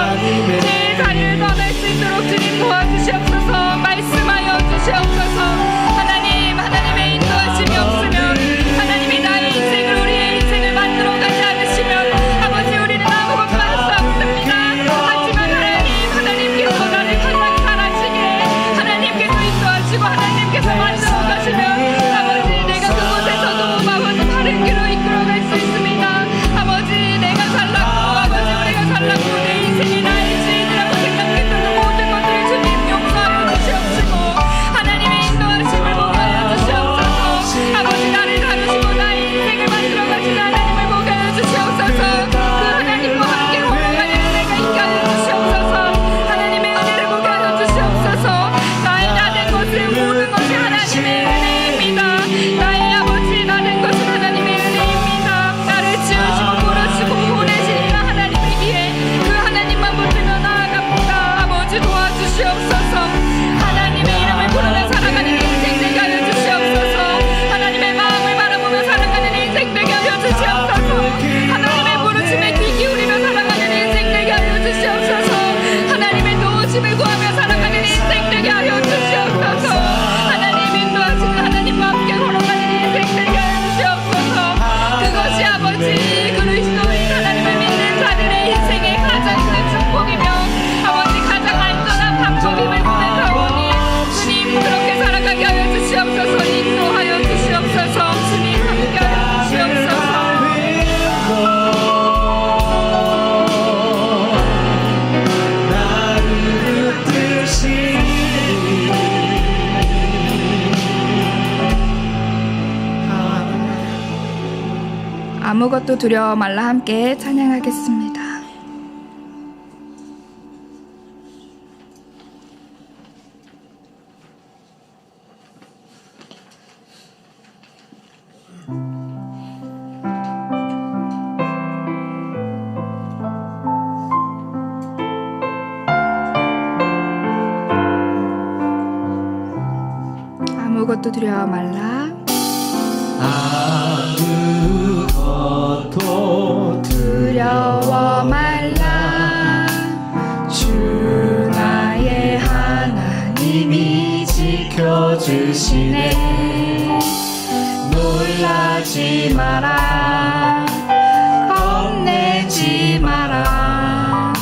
제 자리를 떠날 수 있도록 주님 도와주시옵소서. 말씀하여 주시옵소서. 하나님, 하나님의 인도하심이 없으면 하나님이 나의 인생을 우리의 인생을 만들어 가지 않으시면 아버지 우리는 아무것도 할 수 없습니다. 하지만 하나님, 하나님께서 나를 가장 잘하시게 하나님께서 인도하시고 하나님께서 만들어 가시면 아버지 내가 그곳에서도 아버지 바른 길로 이끌어갈 수 있습니다. 아버지 내가 잘났고 아버지 우리가 잘났고 내 인생이 나의 주인이라고 생각했던 그 모든 것들을 주님 용서하여 주시옵시고 하나님의 인도하심을 보게 하여 주시옵소서. 아버지 나를 다루시고 나의 인생을 만들어 가시는 하나님을 보게 하여 주시옵소서. 그 하나님과 함께 걸어가는 은혜가 있게 하여 주시옵소서. 하나님의 은혜를 보게 하여 주시옵소서. 나의 나된 것은 모든 것이 하나님의 은혜입니다. 나의 아버지 나된 것은 하나님의 은혜입니다. 나를 지으시고 부르시고 보내시는 하나님이기에 그 하나님만 붙들며 나아갑니다. 아버지 도와주시옵소서. 하나님의 이름을 부르며 살아가는 인생 되게 하여 주시옵소서. 하나님의 마음을 바라보며 살아가는 인생 되게 하여 주시옵소서. 하나님의 부르심에 귀 기울이며 살아가는 인생 되게 하여 주시옵소서. 하나님의 도우심을 구하며 살아가는 인생 되게 하여 주시옵소서. 하나님 인도하시는 하나님과 함께 걸어가는 인생 되게 하여 주시옵소서. 그것이 아버지 그리스도인 하나님을 믿는 자들의 인생의 가장 큰 축복이며 아버지 가장 안전한 방법임을 고백하오니 주님 그렇게 살아가게 하여 주시옵소서. 인도하여 주시옵소서. 주님 함께 하여 주시옵소서. 아무것도 두려워 말라 함께 찬양하겠습니다. 아무것도 두려워 말라. 아무것도 두려워 말라. 주 나의 하나님이 지켜주시네. 놀라지 마라. 겁내지 마라.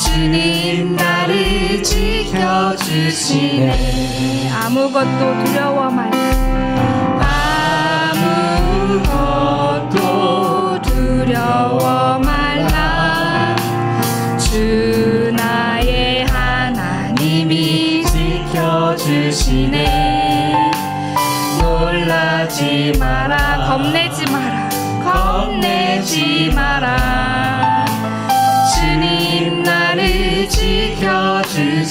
주님 나를 지켜주시네. 아무것도 두려워 말라. 아무것도 두려워 말라. 주 나의 하나님이 지켜주시네. 놀라지 마라. 겁내지 마라. 겁내지 마라. 주님 나를 지켜주시네.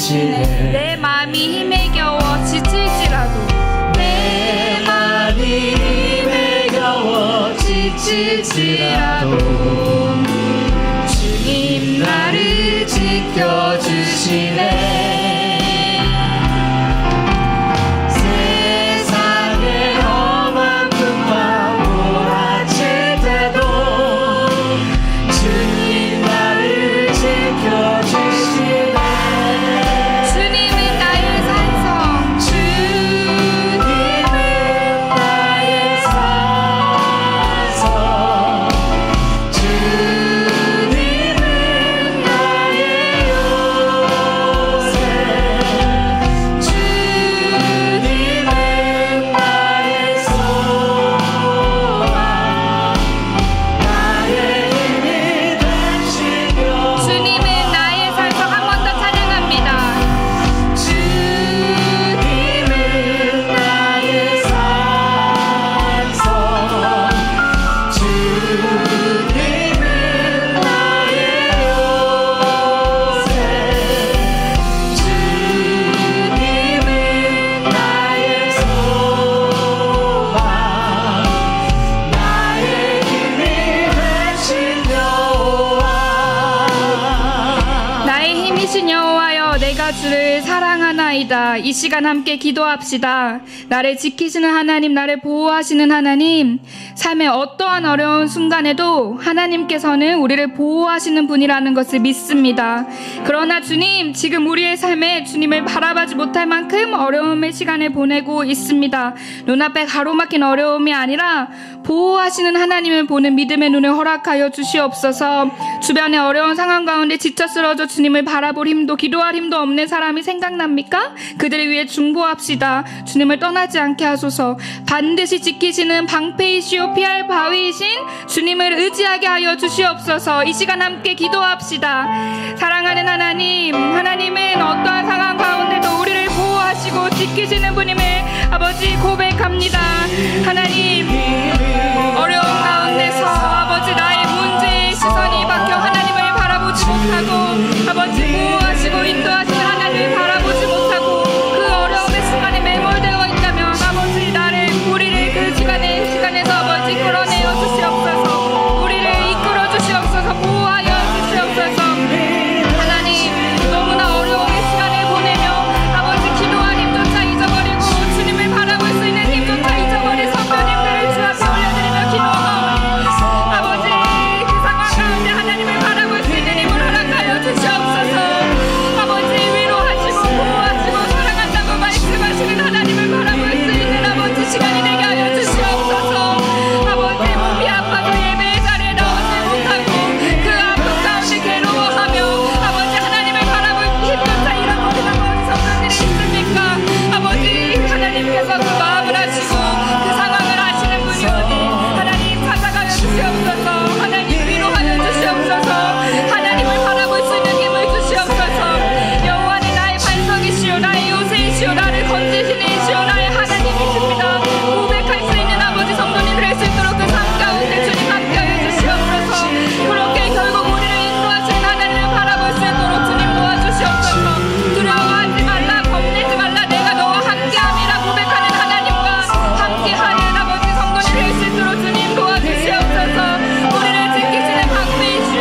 내 맘이 많이 힘에 겨워 지칠지라도 내 많이 힘에 겨워 지칠지라도 주님 나를 지켜주시네. 세상의 험한 풍파 몰아칠 때도 주님 나를 지켜주시네. 주님은 나의 산성, 주님은 나의 산성, 주님은 나의 요새, 주님은 나의 소망, 나의 힘이 되신 여호와. 주님은 나의 산성. 한 번 더 찬양합니다. 주님은 나의 산성, 주님은 나의 요새, 주님은 나의 소망, 나의 힘이 되신 여호와. 나의 힘이신 여호와여, 내가 주를 사랑하나이다. 이 시간 함께 기도합시다. 나를 지키시는 하나님, 나를 보호하시는 하나님, 삶의 어떠한 어려운 순간에도 하나님께서는 우리를 보호하시는 분이라는 것을 믿습니다. 그러나 주님, 지금 우리의 삶에 주님을 바라보지 못할 만큼 어려움의 시간을 보내고 있습니다. 눈앞에 가로막힌 어려움이 아니라 보호하시는 하나님을 보는 믿음의 눈을 허락하여 주시옵소서. 주변의 어려운 상황 가운데 지쳐 쓰러져 주님을 바라볼 힘도 기도할 힘도 없는 사람이 생각납니까? 그들을 위해 중보합시다. 주님을 떠나지 않게 하소서. 반드시 지키시는 방패이시오 피할 바위이신 주님을 의지하게 하여 주시옵소서. 이 시간 함께 기도합시다. 사랑하는 하나님, 하나님은 어떠한 상황 가운데도 우리를 보호하시고 지키시는 분임을 아버지 고백합니다. 하나님, 어려운 가운데서 아버지 나의 문제에 시선이 박혀 하나님을 바라보지 못하고 아버지 보호하시고 인도하시는 하나님을 바라보지 못하고 그 어려움의 순간에 매몰되어 있다면 아버지 나를 우리를 그 시간에서 아버지 끌어내어 주시옵소서. 우리를 이끌어 주시옵소서. 보호하여 주시옵소서. 하나님, 너무나 어려움의 시간을 보내며 아버지 기도할 힘조차 잊어버리고 주님을 바라볼 수 있는 힘조차 잊어버린 성도님들을 주 앞에 올려드리며 기도하오니 아버지 그 상황 가운데 하나님을 바라볼 수 있는 힘을 허락하여 주시옵소서. 아버지 위로하시고 보호하시고 사랑한다고 말씀하시는 하나님을 바라볼 수 있는 아버지 시간이 되게 하여 주시옵소서. 아버지 몸이 아파도 예배의 자리에 나오지 못하고 그 아픔 가운데 괴로워하며 아버지 하나님을 바라볼 힘조차 잃어버리는 모든 성도들이 있습니까? 아버지 하나님께서 그 마음을 아시고 그 상황을 아시는 분이오니 하나님 찾아가여 주시옵소서. 하나님 위로하여 주시옵소서. 하나님을 바라볼 수 있는 힘을 주시옵소서. 여호와는 나의 반석이시오 나의 요새이시오 나를 건지시는 이시오 나의 하나님이십니다. 고백할 수 있는 아버지 성도님 될 수 있도록 그 삶 가운데 주님 함께하여 주시옵소서. 그렇게 결국 우리를 인도하시는 하나님을 바라볼 수 있도록 주님 도와주시옵소서. 두려워하지 말라 겁내지 말라 내가 너와 함께함이라 고백하는 하나님과 함께하는 아버지 성도님 될 수 있도록 주님 도와주시옵소서. 우리를 지키시는 방패이시오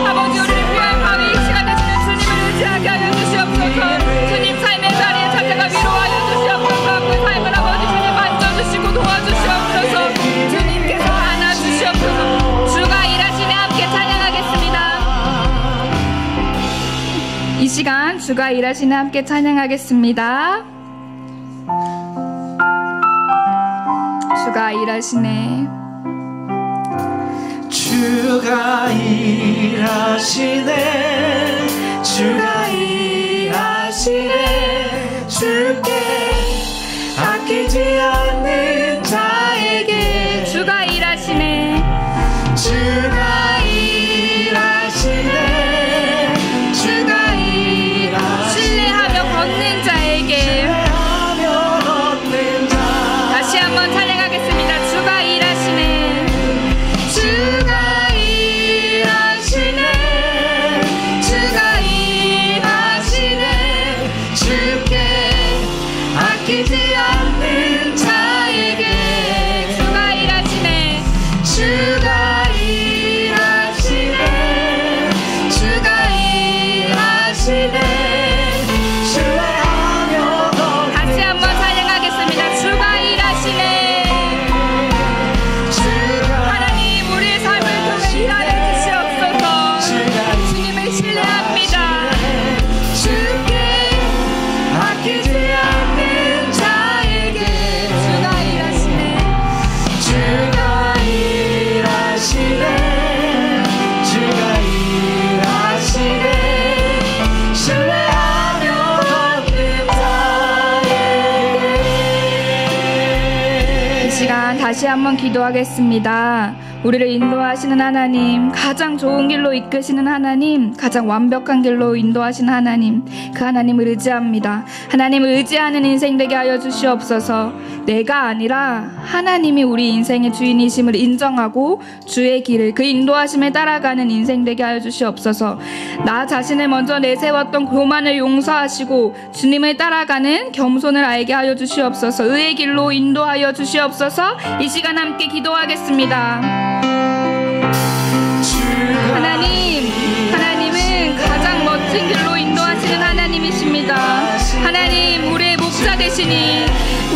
아버지 우리를 피할 바위 시간 되시는 주님을 의지하게 하여 주시옵소서. 주님 삶의 자리에 찾아가 위로하여 주시옵소서. 그 삶을 아버지 주님 만져주시고 도와주시옵소서. 주님께서 안아주시옵소서. 주가 일하시네 함께 찬양하겠습니다. 이 시간 주가 일하시네 함께 찬양하겠습니다. 주가 일하시네. 주가 일하시네, 주가 일하시네, 주께 아끼지 않는 자에게 주가 일하시네. 주가 일하시네, 주가 일하시네, 신뢰하며 걷는 자에게 신뢰하며 걷는 자. 다시 한번 찬양하겠습니다. 주가 일하시네. 주가 일하시네, 주가 일하시네, 시간 다시 한번 기도하겠습니다. 우리를 인도하시는 하나님, 가장 좋은 길로 이끄시는 하나님, 가장 완벽한 길로 인도하시는 하나님, 그 하나님을 의지합니다. 하나님을 의지하는 인생 되게 하여 주시옵소서. 내가 아니라 하나님이 우리 인생의 주인이심을 인정하고 주의 길을, 그 인도하심에 따라가는 인생 되게 하여 주시옵소서. 나 자신을 먼저 내세웠던 교만을 용서하시고 주님을 따라가는 겸손을 알게 하여 주시옵소서. 의의 길로 인도하여 주시옵소서. 이 시간 함께 기도하겠습니다. 하나님은 가장 멋진 길로 인도하시는 하나님이십니다. 하나님, 우리의 목자 되시니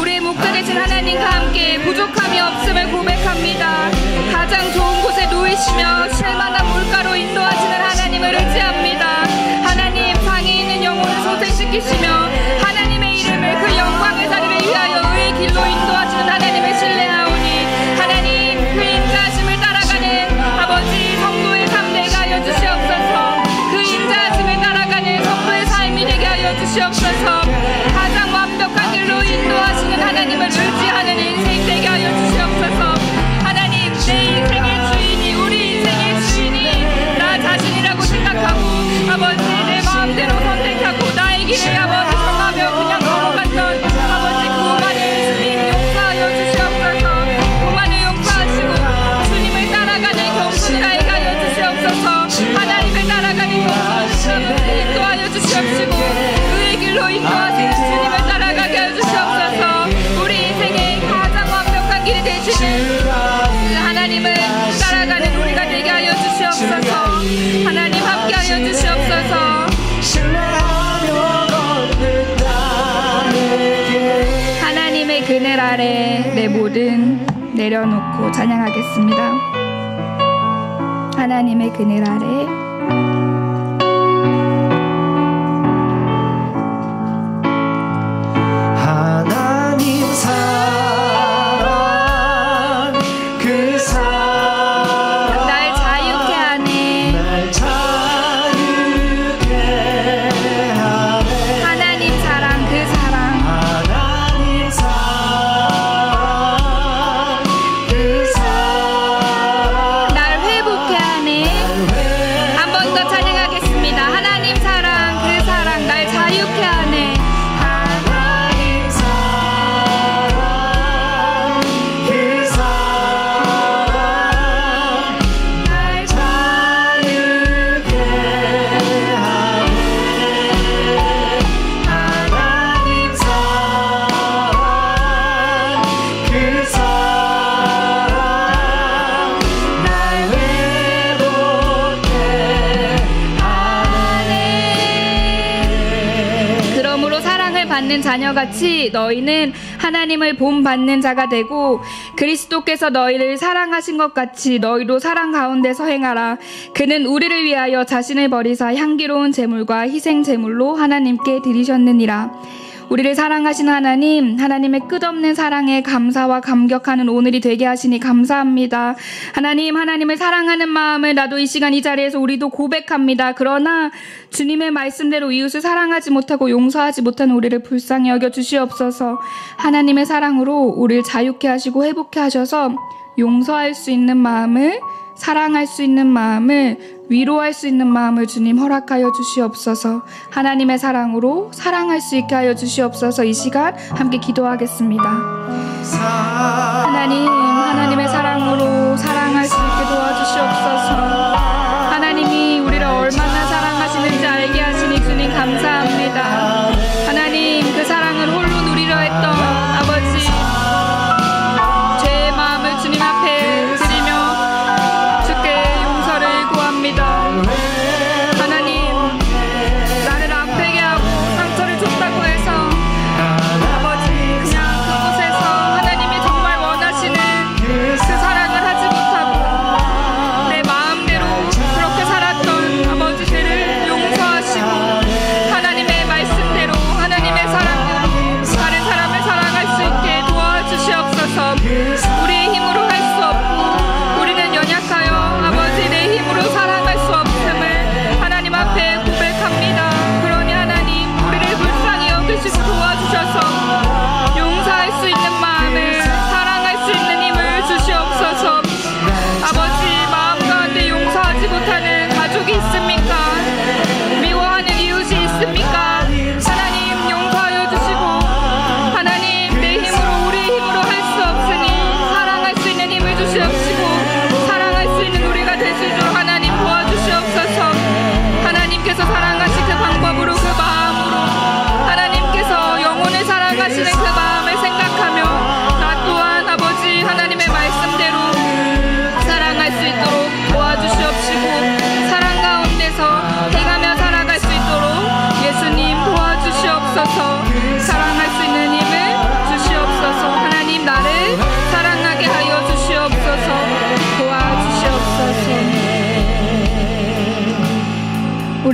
우리의 목자 되신 하나님과 함께 부족함이 없음을 고백합니다. 가장 좋은 곳에 놓이시며 쉴만한 물가로 인도하시는 하나님을 의지합니다. 하나님, 방에 있는 영혼을 소생시키시며 하나님의 이름을, 그 영광의 자리를 위하여 의의 길로 인도하시는 하나님을 신뢰하오니 하나님, 그 인자하심을 따라가는 아버지 성도의 삶 되게 하여 주시옵소서. 그 인자하심을 따라가는 성도의 삶이 되게 하여 주시옵소서. 가장 완벽한 길로 인도하시는 하나님을 의지하는 인생 되게 하여 주시옵소서. 하나님, 내 인생의 주인이, 우리 인생의 주인이 나 자신이라고 생각하고 아버지 내 마음대로 선택하고 나의 길을 아버지 정하며 그냥 걸어갔던 아버지 그만을 주님 용서하여 주시옵소서. 그만을 용서하시고 주님을 따라가는 겸손을 알게 하여 주시옵소서. 하나님을 따라가는 겸손을 인도하여 주시옵시고 그의 길로 인도하시는 주님을 따라가게 하여 주시옵소서. 우리 인생의 가장 완벽한 길이 되시는 하나님을 따라가는 우리가 되게 하여 주시옵소서. 하나님 함께 하여 주시옵소서. 하나님의 그늘 아래 내 모든 내려놓고 찬양하겠습니다. 하나님의 그늘 아래 하나님 사랑, 그 사랑 날 자유케 하네. 날 자유케 하네. 하나님 사랑, 그 사랑 하나님 사랑, 그 사랑 날 회복케 하네. 한 번 더 찬양하겠습니다. 하나님 사랑, 그 사랑 날 자유케 하네. 하나님 사랑, 그 사랑 날 자유케 하네. 하나님 사랑, 그 사랑 날 회복케 하네. 그러므로 사랑을 받는 자녀같이 너희는 하나님을 본받는 자가 되고 그리스도께서 너희를 사랑하신 것 같이 너희도 사랑 가운데서 행하라. 그는 우리를 위하여 자신을 버리사 향기로운 제물과 희생 제물로 하나님께 드리셨느니라. 우리를 사랑하시는 하나님, 하나님의 끝없는 사랑에 감사와 감격하는 오늘이 되게 하시니 감사합니다. 하나님, 하나님을 사랑하는 마음을 나도 이 시간 이 자리에서 우리도 고백합니다. 그러나 주님의 말씀대로 이웃을 사랑하지 못하고 용서하지 못하는 우리를 불쌍히 여겨 주시옵소서. 하나님의 사랑으로 우리를 자유케 하시고 회복케 하셔서 용서할 수 있는 마음을, 사랑할 수 있는 마음을, 위로할 수 있는 마음을 주님 허락하여 주시옵소서. 하나님의 사랑으로 사랑할 수 있게 하여 주시옵소서. 이 시간 함께 기도하겠습니다. 하나님, 하나님의 사랑으로 사랑할 수 있게 도와주시옵소서. 하나님이 우리를 얼마나 사랑하시는지 알게 하시니 주님 감사합니다. 하나님, 그 사랑을 홀로 누리려 했던 아버지 죄의 마음을 주님 앞에 드리며 주께 용서를 구합니다. 하나님, 나를 아프게 하고 상처를 줬다고 해서 아버지 그냥 그곳에서 하나님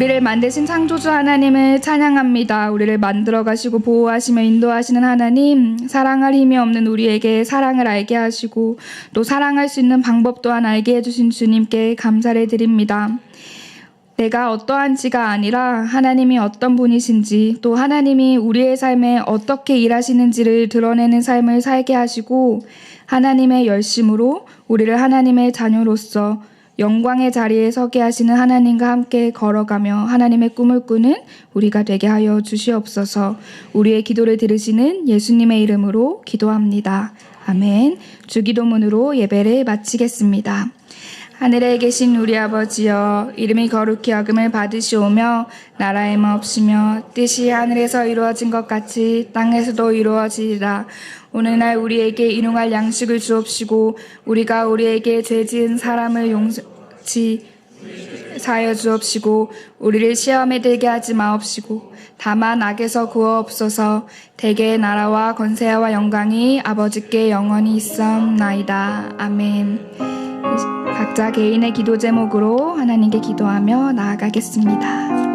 우리를 만드신 창조주 하나님을 찬양합니다. 우리를 만들어 가시고 보호하시며 인도하시는 하나님, 사랑할 힘이 없는 우리에게 사랑을 알게 하시고 또 사랑할 수 있는 방법 또한 알게 해주신 주님께 감사를 드립니다. 내가 어떠한지가 아니라 하나님이 어떤 분이신지, 또 하나님이 우리의 삶에 어떻게 일하시는지를 드러내는 삶을 살게 하시고 하나님의 열심으로 우리를 하나님의 자녀로서 영광의 자리에 서게 하시는 하나님과 함께 걸어가며 하나님의 꿈을 꾸는 우리가 되게 하여 주시옵소서. 우리의 기도를 들으시는 예수님의 이름으로 기도합니다. 아멘. 주기도문으로 예배를 마치겠습니다. 하늘에 계신 우리 아버지여, 이름이 거룩히 여김을 받으시오며 나라의 마옵시며 뜻이 하늘에서 이루어진 것 같이 땅에서도 이루어지리라. 오늘날 우리에게 일용할 양식을 주옵시고 우리가 우리에게 죄 지은 사람을 용서치 사하여 주옵시고 우리를 시험에 들게 하지 마옵시고 다만 악에서 구하옵소서. 대개의 나라와 권세와 영광이 아버지께 영원히 있사옵나이다. 아멘. 각자 개인의 기도 제목으로 하나님께 기도하며 나아가겠습니다.